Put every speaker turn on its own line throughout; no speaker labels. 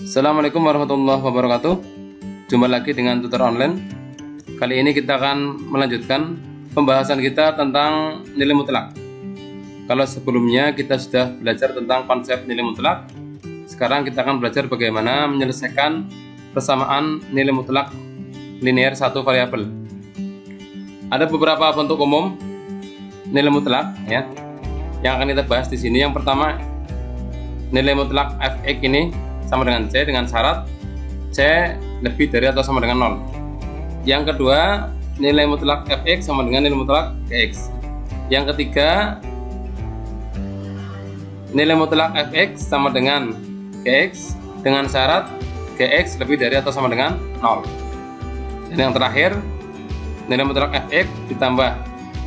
Assalamualaikum warahmatullahi wabarakatuh. Jumpa lagi dengan tutor online. Kali ini kita akan melanjutkan pembahasan kita tentang nilai mutlak. Kalau sebelumnya kita sudah belajar tentang konsep nilai mutlak, sekarang kita akan belajar bagaimana menyelesaikan persamaan nilai mutlak linear satu variabel. Ada beberapa bentuk umum nilai mutlak ya yang akan kita bahas di sini. Yang pertama, nilai mutlak fx ini sama dengan C dengan syarat C lebih dari atau sama dengan 0. Yang kedua, nilai mutlak fx sama dengan nilai mutlak gx. Yang ketiga, nilai mutlak fx sama dengan gx dengan syarat gx lebih dari atau sama dengan 0. Dan yang terakhir, nilai mutlak fx ditambah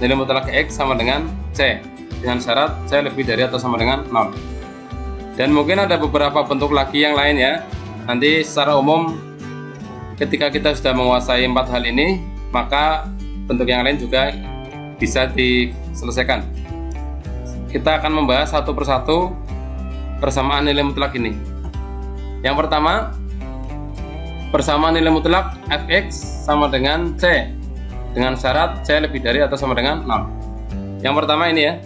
nilai mutlak gx sama dengan C dengan syarat C lebih dari atau sama dengan 0. Dan mungkin ada beberapa bentuk lagi yang lain ya. Nanti secara umum ketika kita sudah menguasai 4 hal ini, maka bentuk yang lain juga bisa diselesaikan. Kita akan membahas satu persatu persamaan nilai mutlak ini. Yang pertama, persamaan nilai mutlak fx sama dengan C dengan syarat C lebih dari atau sama dengan 0. Yang pertama ini ya,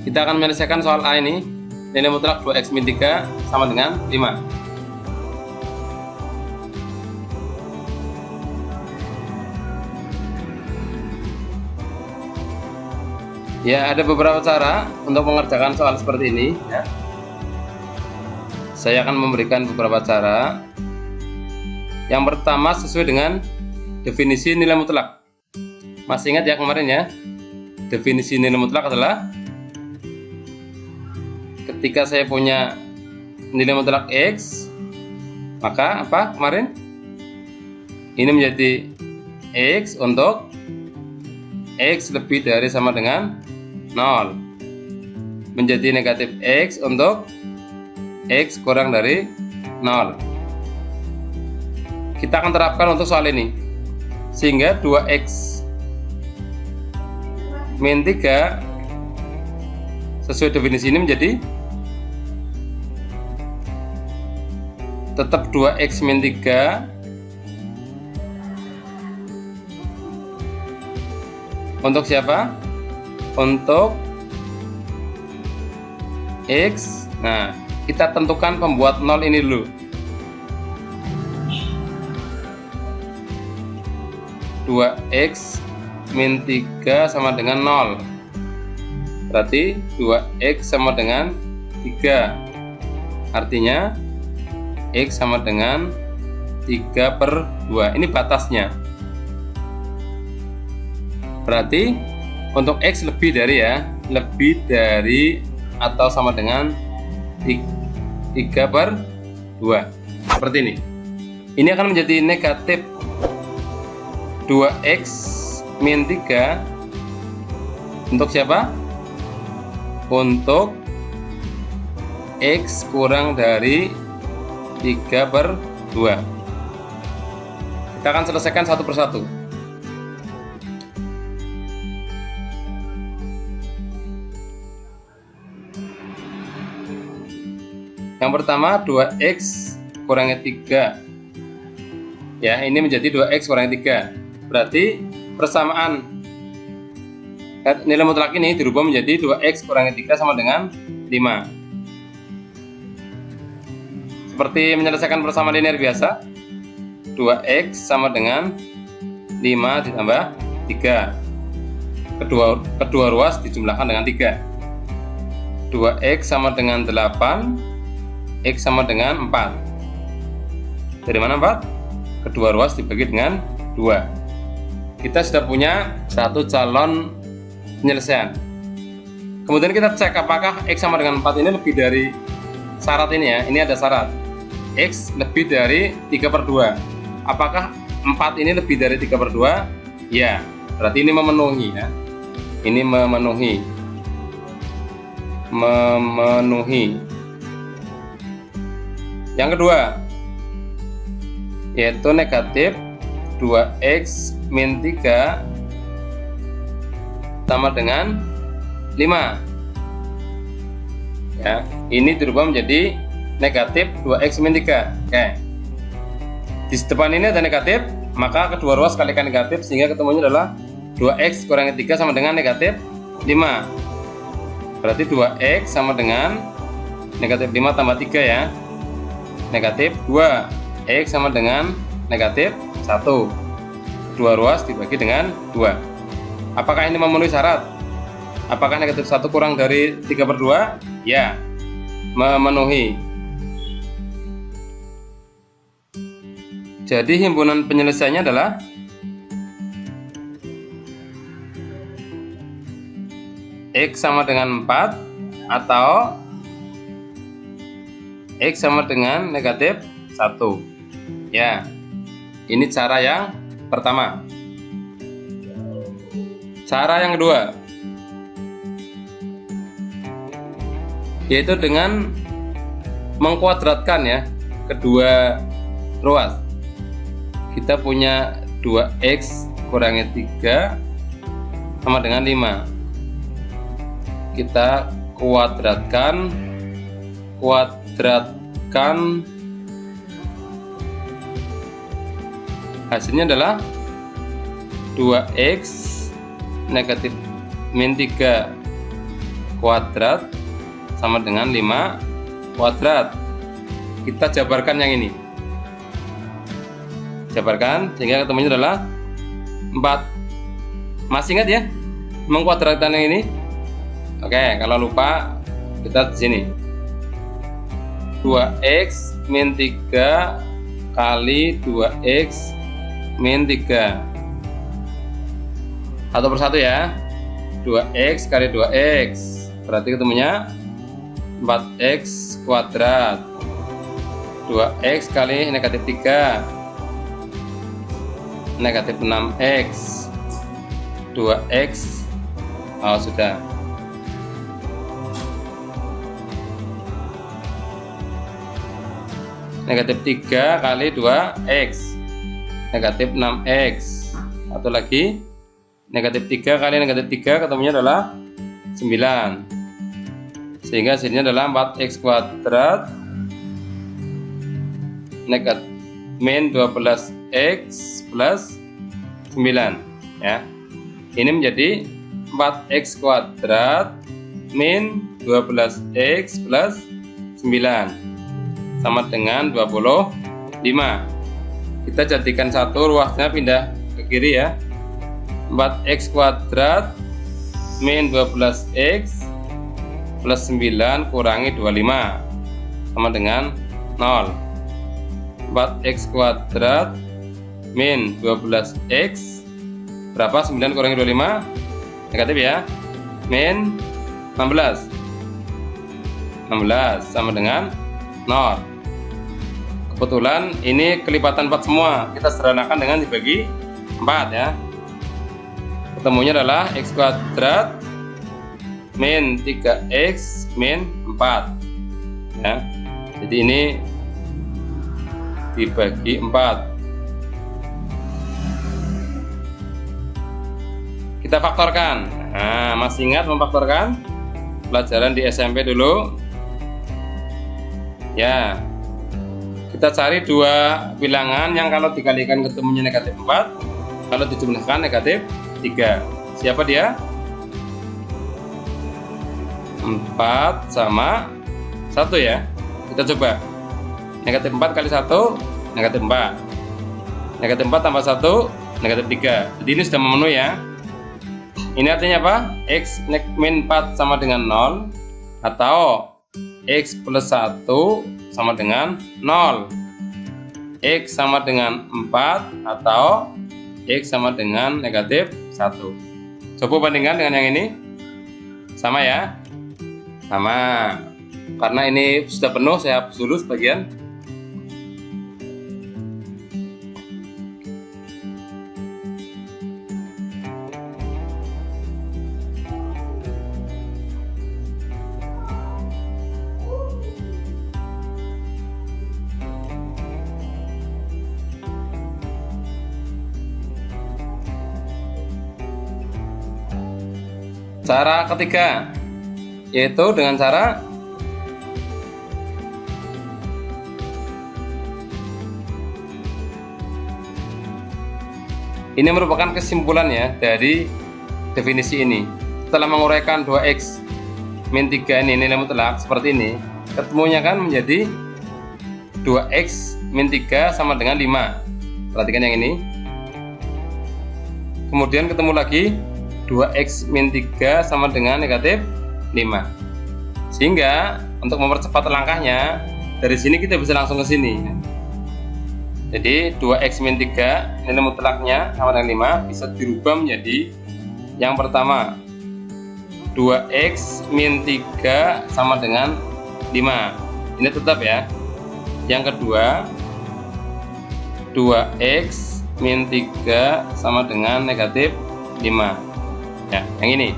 kita akan menyelesaikan soal A ini. Nilai mutlak 2x min 3 sama dengan 5. Ya, ada beberapa cara untuk mengerjakan soal seperti ini ya. Saya akan memberikan beberapa cara. Yang pertama, sesuai dengan definisi nilai mutlak. Masih ingat ya kemarin ya? Definisi nilai mutlak adalah ketika saya punya nilai mutlak X, maka apa kemarin? Ini menjadi X untuk X lebih dari sama dengan 0. Menjadi negatif X untuk X kurang dari 0. Kita akan terapkan untuk soal ini. Sehingga 2x min 3 sesuai definisi ini menjadi tetap 2x min 3 untuk siapa? Untuk x. Nah, kita tentukan pembuat 0 ini dulu. Dua x min 3 sama dengan 0. Berarti 2x sama dengan 3. Artinya X sama dengan 3/2. Ini batasnya. Berarti untuk X lebih dari ya, lebih dari atau sama dengan 3/2. Seperti ini. Ini akan menjadi negatif 2x min 3 untuk siapa? Untuk X kurang dari 3/2. Kita akan selesaikan satu persatu. Yang pertama 2x kurangi 3. Ya, ini menjadi 2x kurangi 3. Berarti persamaan nilai mutlak ini dirubah menjadi 2x kurangi 3 sama dengan 5. Seperti menyelesaikan persamaan linear biasa, 2x sama dengan 5 ditambah 3. Kedua ruas dijumlahkan dengan 3. 2x sama dengan 8, x sama dengan 4. Dari mana 4? Kedua ruas dibagi dengan 2. Kita sudah punya satu calon penyelesaian. Kemudian kita cek apakah x sama dengan 4 ini lebih dari syarat ini ya. Ini ada syarat X lebih dari 3/2. Apakah 4 ini lebih dari 3/2? Ya, berarti ini memenuhi ya. Ini memenuhi. Yang kedua, yaitu negatif 2x min 3 sama dengan 5. Ya, ini dirubah menjadi negatif 2x min 3. Oke. Di depan ini ada negatif, maka kedua ruas kalikan negatif sehingga ketemunya adalah 2x kurangi 3 sama dengan negatif 5. Berarti 2x sama dengan negatif 5 tambah 3 ya. Negatif 2. X sama dengan negatif 1. Dua ruas dibagi dengan 2. Apakah ini memenuhi syarat? Apakah negatif 1 kurang dari 3/2? Ya, memenuhi. Jadi himpunan penyelesaiannya adalah X sama dengan 4 atau X sama dengan negatif 1. Ya, ini cara yang pertama. Cara yang kedua, yaitu dengan mengkuadratkan ya kedua ruas. Kita punya 2x kurangi 3 sama dengan 5. Kita kuadratkan hasilnya adalah 2x negatif min 3 kuadrat sama dengan 5 kuadrat. Kita jabarkan yang ini, jabarkan sehingga ketemunya adalah 4. Masih ingat ya mengkuadratkan yang ini? Oke, kalau lupa kita di sini 2x min 3 kali 2x min 3. Satu persatu ya. 2x kali 2x berarti ketemunya 4x kuadrat. 2x kali negatif 3 negatif 6x. 2x sudah. Negatif 3 kali 2x negatif 6x. Satu lagi negatif 3 kali negatif 3 ketemunya adalah 9, sehingga hasilnya adalah 4x kuadrat negatif min 12x plus 9 ya. Ini menjadi 4x kuadrat min 12x plus 9 sama dengan 25. Kita jadikan satu, ruasnya pindah ke kiri ya. 4x kuadrat min 12x plus 9 kurangi 25 sama dengan 0. 4x kuadrat min 12x berapa? 9 kurangi 25 negatif ya, min 16 sama dengan 0. Kebetulan ini kelipatan 4 semua, kita sederhanakan dengan dibagi 4 ya. Ketemunya adalah x kuadrat min 3x min 4 ya. Jadi ini dibagi 4. Kita faktorkan. Nah, masih ingat memfaktorkan? Pelajaran di SMP dulu ya. Kita cari dua bilangan yang kalau dikalikan ketemunya negatif 4, kalau dijumlahkan negatif 3. Siapa dia? 4 sama 1 ya. Kita coba. Negatif 4 kali 1 negatif 4. Negatif 4 tambah 1 negatif 3. Jadi ini sudah memenuhi ya. Ini artinya apa? X min 4 sama dengan 0 atau X plus 1 sama dengan 0. X sama dengan 4 atau X sama dengan negatif 1. Coba bandingkan dengan yang ini. Sama ya? Sama. Karena ini sudah penuh, saya hapus dulu sebagian. Cara ketiga, yaitu dengan cara Ini merupakan kesimpulan ya dari definisi ini. Setelah menguraikan 2x min 3 ini nilai mutlak seperti ini, ketemunya kan menjadi 2x min 3 sama dengan 5. Perhatikan yang ini. Kemudian ketemu lagi 2x min 3 sama dengan negatif 5. Sehingga untuk mempercepat langkahnya, dari sini kita bisa langsung ke sini. Jadi 2x min 3 nilai mutlaknya sama dengan 5 bisa dirubah menjadi yang pertama 2x min 3 sama dengan 5. Ini tetap ya. Yang kedua 2x min 3 sama dengan negatif 5 ya, yang ini.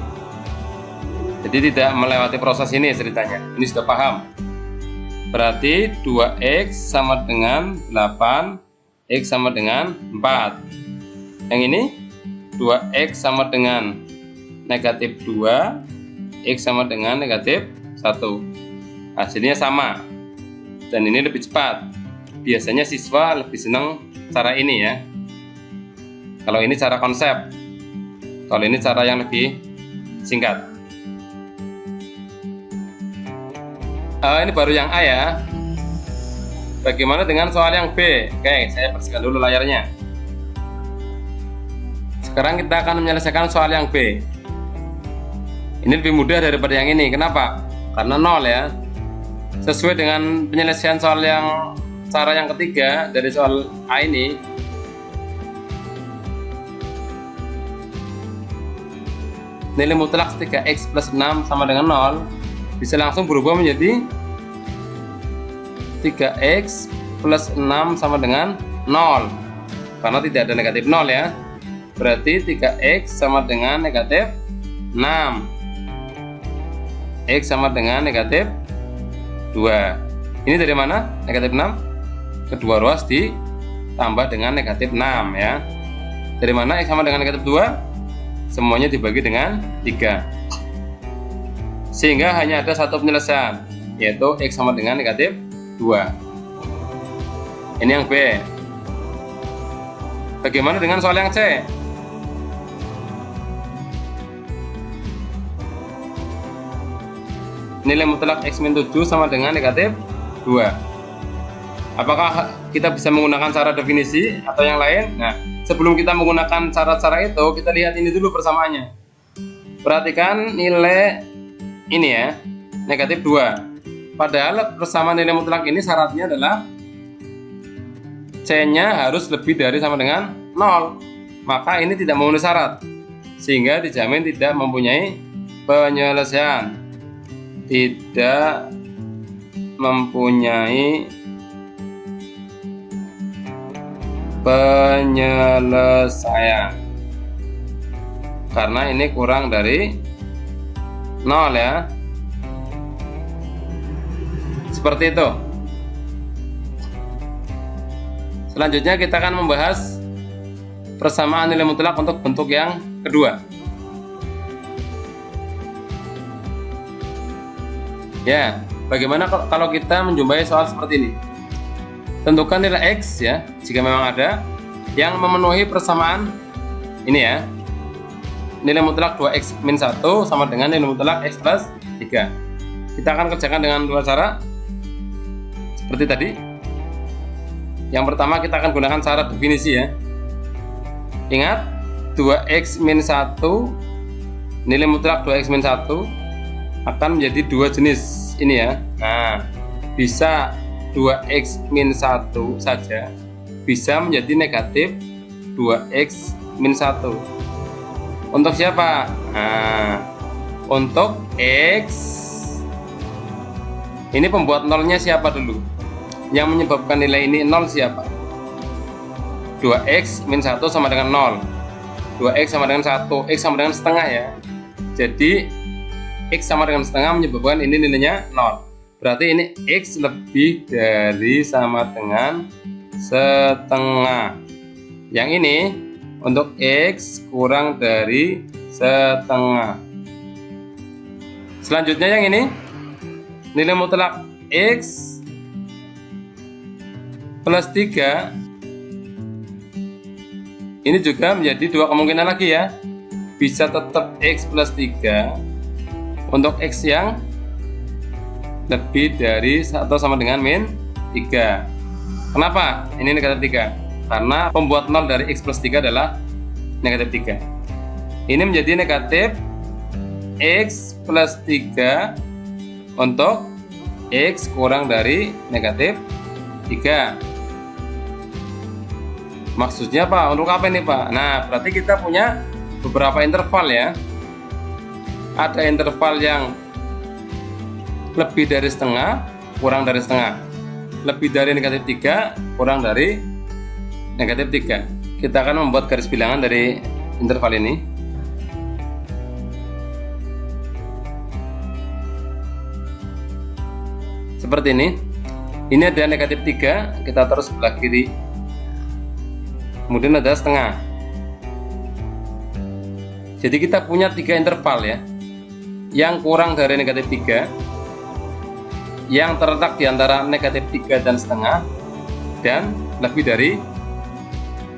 Jadi tidak melewati proses ini ceritanya. Ini sudah paham. Berarti 2x sama dengan 8, x sama dengan 4. Yang ini 2x sama dengan negatif 2, x sama dengan negatif 1. Hasilnya sama. Dan ini lebih cepat. Biasanya siswa lebih senang cara ini ya. Kalau ini cara konsep. Kalau ini cara yang lebih singkat. Ini baru yang A ya. Bagaimana dengan soal yang B? Oke, saya bersihkan dulu layarnya. Sekarang kita akan menyelesaikan soal yang B. Ini lebih mudah daripada yang ini. Kenapa? Karena 0 ya. Sesuai dengan penyelesaian soal yang cara yang ketiga dari soal A ini, nilai mutlak 3x plus 6 sama dengan 0 bisa langsung berubah menjadi 3x plus 6 sama dengan 0 karena tidak ada negatif 0 ya. Berarti 3x sama dengan negatif 6, x sama dengan negatif 2. Ini dari mana? Negatif 6. Kedua ruas ditambah dengan negatif 6 ya. Dari mana x sama dengan negatif 2? Semuanya dibagi dengan 3. Sehingga hanya ada satu penyelesaian, yaitu x sama dengan negatif 2. Ini yang B. Bagaimana dengan soal yang C? Nilai mutlak x min 7 sama dengan negatif 2. Apakah kita bisa menggunakan cara definisi atau yang lain? Nah, sebelum kita menggunakan cara-cara itu, kita lihat ini dulu persamaannya. Perhatikan nilai ini ya, negatif 2. Padahal persamaan nilai mutlak ini syaratnya adalah C-nya harus lebih dari sama dengan 0. Maka ini tidak memenuhi syarat, sehingga dijamin tidak mempunyai penyelesaian. Tidak mempunyai penyelesaian karena ini kurang dari 0 ya. Seperti itu. Selanjutnya kita akan membahas persamaan nilai mutlak untuk bentuk yang kedua. Ya, bagaimana kalau kita menjumpai soal seperti ini? Tentukan nilai x ya, jika memang ada, yang memenuhi persamaan ini ya. Nilai mutlak 2x min 1 sama dengan nilai mutlak x plus 3. Kita akan kerjakan dengan dua cara seperti tadi. Yang pertama kita akan gunakan cara definisi ya. Ingat 2x min 1, nilai mutlak 2x min 1 akan menjadi dua jenis ini ya. Nah, bisa 2x min 1 saja, bisa menjadi negatif 2x min 1. Untuk siapa? Nah, untuk x. Ini pembuat nolnya siapa dulu? Yang menyebabkan nilai ini 0 siapa? 2x min 1 sama dengan 0. 2x sama dengan 1, x sama dengan setengah ya. Jadi x sama dengan setengah menyebabkan ini nilainya 0. Berarti ini x lebih dari sama dengan setengah. Yang ini untuk x kurang dari setengah. Selanjutnya yang ini, nilai mutlak x plus 3 Ini juga menjadi dua kemungkinan lagi ya. Bisa tetap X plus 3 untuk X yang lebih dari atau sama dengan min 3. Kenapa? Ini negatif 3. Karena pembuat 0 dari X plus 3 adalah negatif 3. Ini menjadi negatif X plus 3 untuk X kurang dari negatif 3. Maksudnya apa? Untuk apa ini Pak? Nah, berarti kita punya beberapa interval ya. Ada interval yang lebih dari setengah, kurang dari setengah. Lebih dari negatif 3, kurang dari negatif 3. Kita akan membuat garis bilangan dari interval ini. Seperti ini. Ini ada negatif 3, kita terus sebelah kiri. Kemudian ada setengah. Jadi kita punya 3 interval ya. Yang kurang dari negatif 3, yang terletak di antara negatif 3 dan setengah, dan lebih dari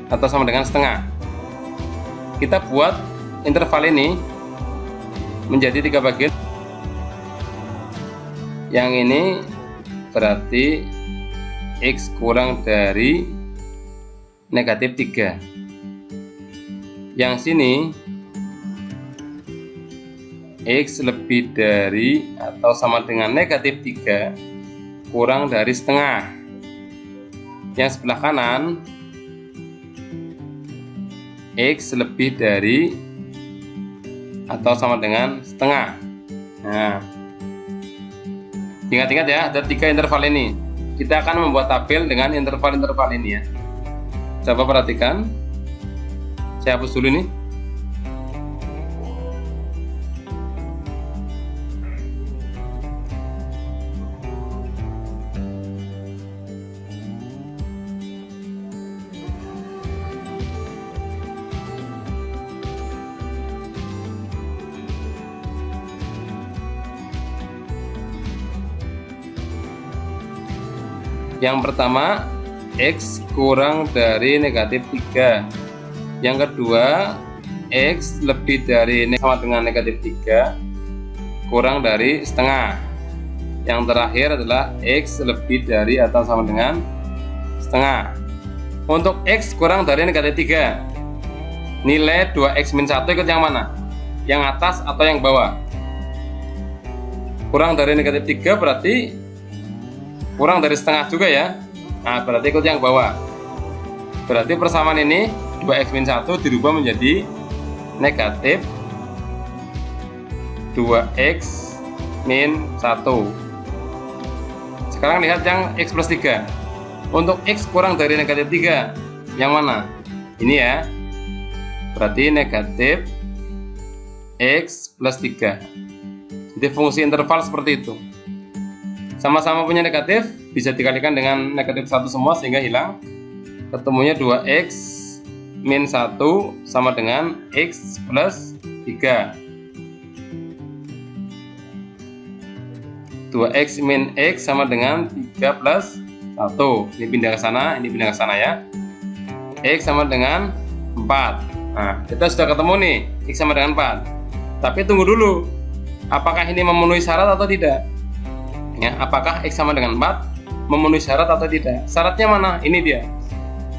atau sama dengan setengah. Kita buat interval ini menjadi 3 bagian. Yang ini berarti X kurang dari negatif 3. Yang sini X lebih dari atau sama dengan negatif 3 kurang dari setengah. Yang sebelah kanan X lebih dari atau sama dengan setengah. Nah, ingat-ingat ya, ada 3 interval ini. Kita akan membuat tabel dengan interval-interval ini ya. Coba perhatikan. Saya hapus dulu nih. Yang pertama, X kurang dari negatif 3. Yang kedua, X lebih dari sama dengan negatif 3 kurang dari setengah. Yang terakhir adalah X lebih dari atau sama dengan setengah. Untuk X kurang dari negatif 3, nilai 2X min 1 ikut yang mana? Yang atas atau yang bawah? Kurang dari negatif 3 berarti kurang dari setengah juga ya. Nah, berarti ikut yang bawah. Berarti persamaan ini 2X min 1 dirubah menjadi negatif 2X min 1. Sekarang lihat yang X plus 3. Untuk X kurang dari negatif 3, yang mana? Ini ya. Berarti negatif X plus 3. Jadi fungsi interval seperti itu. Sama-sama punya negatif, bisa dikalikan dengan negatif 1 semua sehingga hilang. Ketemunya 2X min 1 sama dengan X plus 3. 2X min X sama dengan 3 plus 1. Ini pindah ke sana, ini pindah ke sana ya. X sama dengan 4. Nah, kita sudah ketemu nih, X sama dengan 4. Tapi tunggu dulu, apakah ini memenuhi syarat atau tidak? Ya, apakah X sama dengan 4 memenuhi syarat atau tidak? Syaratnya mana? Ini dia.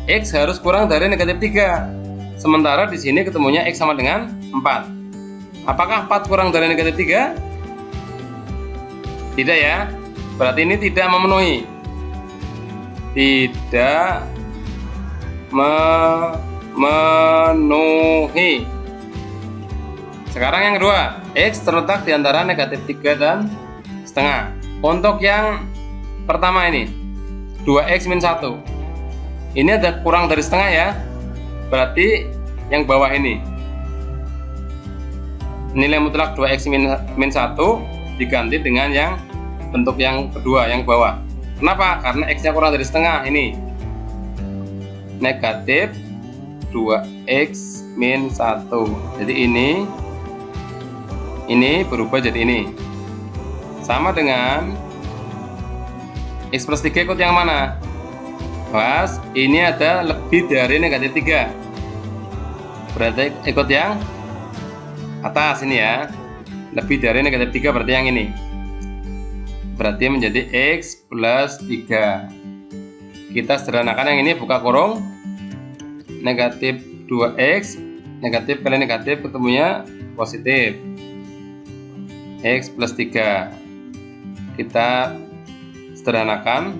X harus kurang dari negatif 3. Sementara di sini ketemunya X sama dengan 4. Apakah 4 kurang dari negatif 3? Tidak ya. Berarti ini tidak memenuhi. Tidak memenuhi. Sekarang yang kedua, X terletak di antara negatif 3 dan setengah. Untuk yang pertama ini 2X min 1, ini ada kurang dari setengah ya. Berarti yang bawah ini nilai mutlak 2X min 1 diganti dengan yang bentuk yang kedua, yang bawah. Kenapa? Karena X nya kurang dari setengah. Ini negatif 2X min 1. Jadi ini berubah jadi ini. Sama dengan X plus 3 ikut yang mana? Pas ini ada lebih dari negatif 3. berarti ikut yang atas ini ya. Lebih dari negatif 3 berarti yang ini. Berarti menjadi X plus 3. Kita sederhanakan yang ini, buka kurung. Negatif 2X, negatif kali negatif ketemunya positif. X plus 3. Kita sederhanakan.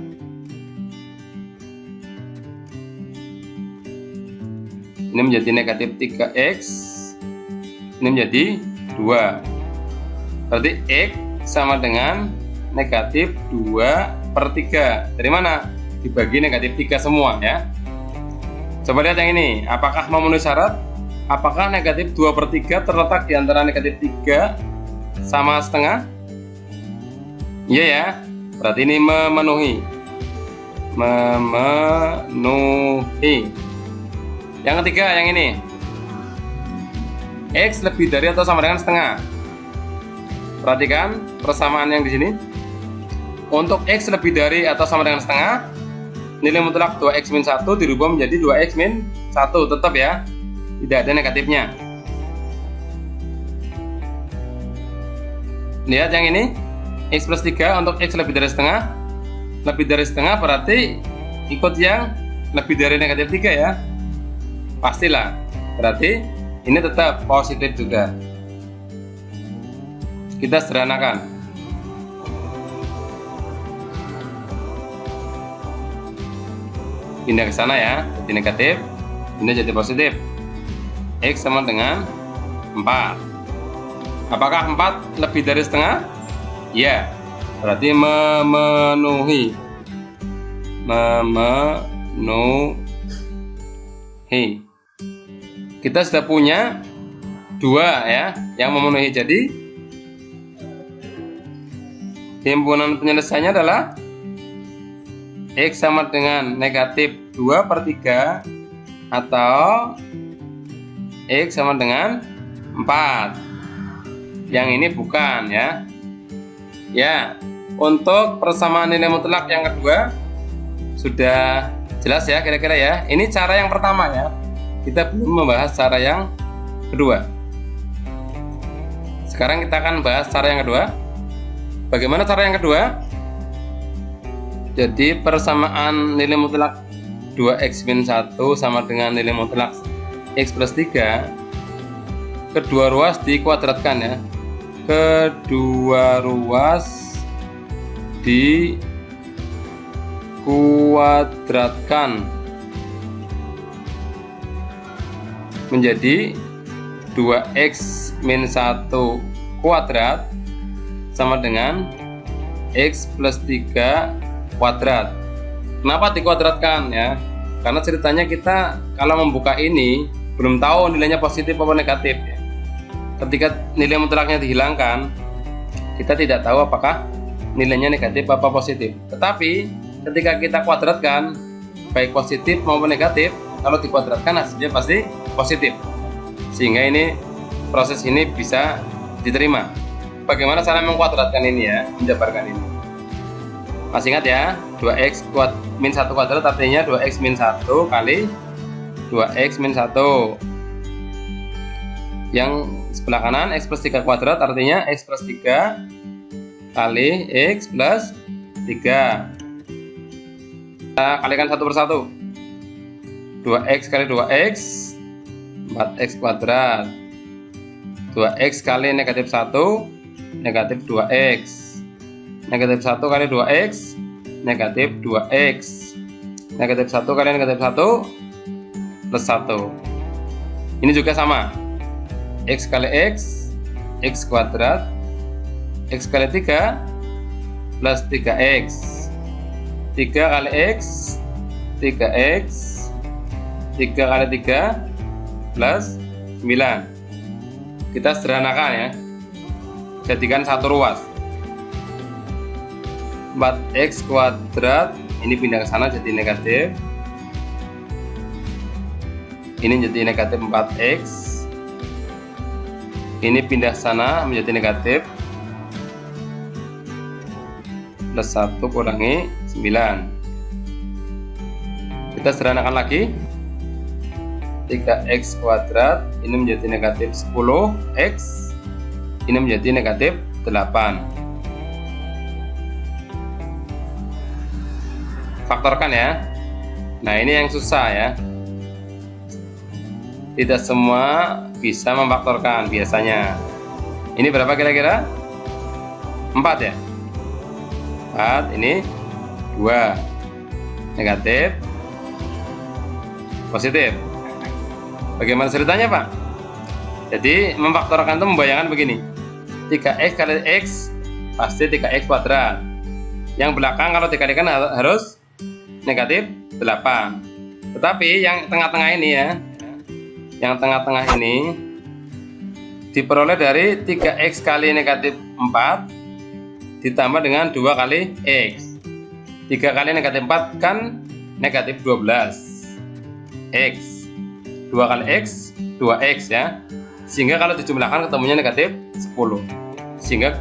Ini menjadi negatif 3X. Ini menjadi 2. Berarti X sama dengan negatif 2/3. Dari mana? Dibagi negatif 3 semua ya. Coba lihat yang ini. Apakah memenuhi syarat? Apakah negatif 2/3 terletak di antara negatif 3 sama setengah? Iya ya. Berarti ini memenuhi. Memenuhi. Yang ketiga yang ini. X lebih dari atau sama dengan setengah. Perhatikan persamaan yang di sini. Untuk X lebih dari atau sama dengan setengah, nilai mutlak 2X min 1 dirubah menjadi 2X min 1. Tetap ya, tidak ada negatifnya. Lihat yang ini, X plus 3 untuk X lebih dari setengah. Lebih dari setengah berarti ikut yang lebih dari negatif 3 ya. Pastilah, berarti ini tetap positif juga. Kita sederhanakan. Pindah ke sana ya, jadi negatif, ini jadi positif. X sama dengan 4. Apakah 4 lebih dari setengah? Ya, berarti memenuhi. Memenuhi. Kita sudah punya 2 ya, yang memenuhi. Jadi himpunan penyelesaiannya adalah X sama dengan negatif 2/3 atau X sama dengan 4. Yang ini bukan ya. Ya, untuk persamaan nilai mutlak yang kedua sudah jelas ya kira-kira ya. Ini cara yang pertama ya. Kita belum membahas cara yang kedua. Sekarang kita akan bahas cara yang kedua. Bagaimana cara yang kedua? Jadi persamaan nilai mutlak 2X min 1 sama dengan nilai mutlak X plus 3. Kedua ruas dikuadratkan ya. Kedua ruas dikuadratkan menjadi 2X min 1 kuadrat sama dengan X plus 3 kuadrat. Kenapa dikuadratkan ya? Karena ceritanya kita kalau membuka ini belum tahu nilainya positif atau negatif ya. Ketika nilai mutlaknya dihilangkan, kita tidak tahu apakah nilainya negatif atau positif. Tetapi ketika kita kuadratkan, baik positif maupun negatif, kalau dikuadratkan hasilnya pasti positif. Sehingga ini proses ini bisa diterima. Bagaimana cara mengkuadratkan ini ya, menjabarkan ini? Masih ingat ya, 2X min 1 kuadrat artinya 2X min 1 kali 2X min 1. Yang sebelah kanan X plus 3 kuadrat artinya X plus 3 kali X plus 3. Kita kalikan satu persatu. 2X kali 2X 4X kuadrat. 2X kali negatif 1 negatif 2X. Negatif 1 kali 2X negatif 2X. Negatif 1 kali negatif 1 plus 1. Ini juga sama. X kali X kuadrat. X kali 3 plus 3X. 3 kali X 3X. 3 kali 3 plus 9. Kita sederhanakan ya, jadikan satu ruas. 4X kuadrat ini pindah ke sana jadi negatif. Ini jadi negatif 4X. Ini pindah sana menjadi negatif. Plus 1 kurangi 9. Kita sederhanakan lagi. 3x kuadrat ini menjadi negatif 10x, ini menjadi negatif 8. Faktorkan ya. Nah, ini yang susah ya. Tidak semua bisa memfaktorkan biasanya. Ini berapa kira-kira? 4 ya? 4, ini 2. Negatif, positif. Bagaimana ceritanya, Pak? Jadi memfaktorkan itu membayangkan begini. 3x kali x pasti 3x kuadrat. Yang belakang kalau dikalikan harus negatif 8. Tetapi yang tengah-tengah ini ya, yang tengah-tengah ini diperoleh dari 3x kali negatif 4 ditambah dengan 2 kali x. 3 kali negatif 4 kan negatif 12 x, 2 kali x 2x ya, sehingga kalau dijumlahkan ketemunya negatif 10, sehingga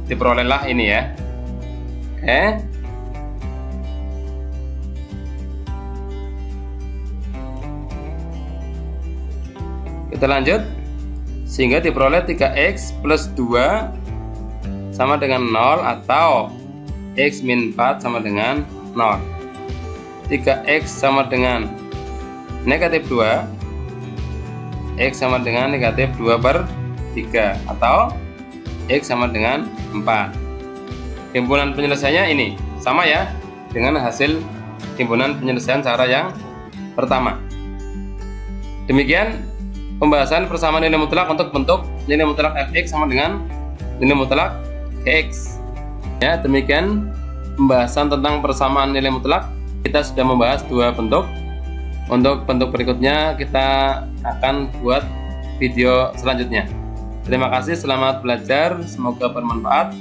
diperolehlah ini ya. Oke, kita lanjut, sehingga diperoleh 3x plus 2 sama dengan 0 atau x min 4 sama dengan 0. 3x sama dengan negatif 2, x sama dengan negatif 2/3 atau x sama dengan 4. Himpunan penyelesaiannya ini sama ya dengan hasil himpunan penyelesaian cara yang pertama. Demikian pembahasan persamaan nilai mutlak untuk bentuk nilai mutlak fx sama dengan nilai mutlak gx. Ya, demikian pembahasan tentang persamaan nilai mutlak. Kita sudah membahas 2 bentuk. Untuk bentuk berikutnya kita akan buat video selanjutnya. Terima kasih, selamat belajar, semoga bermanfaat.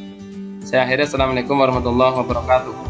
Saya akhiri, assalamualaikum warahmatullahi wabarakatuh.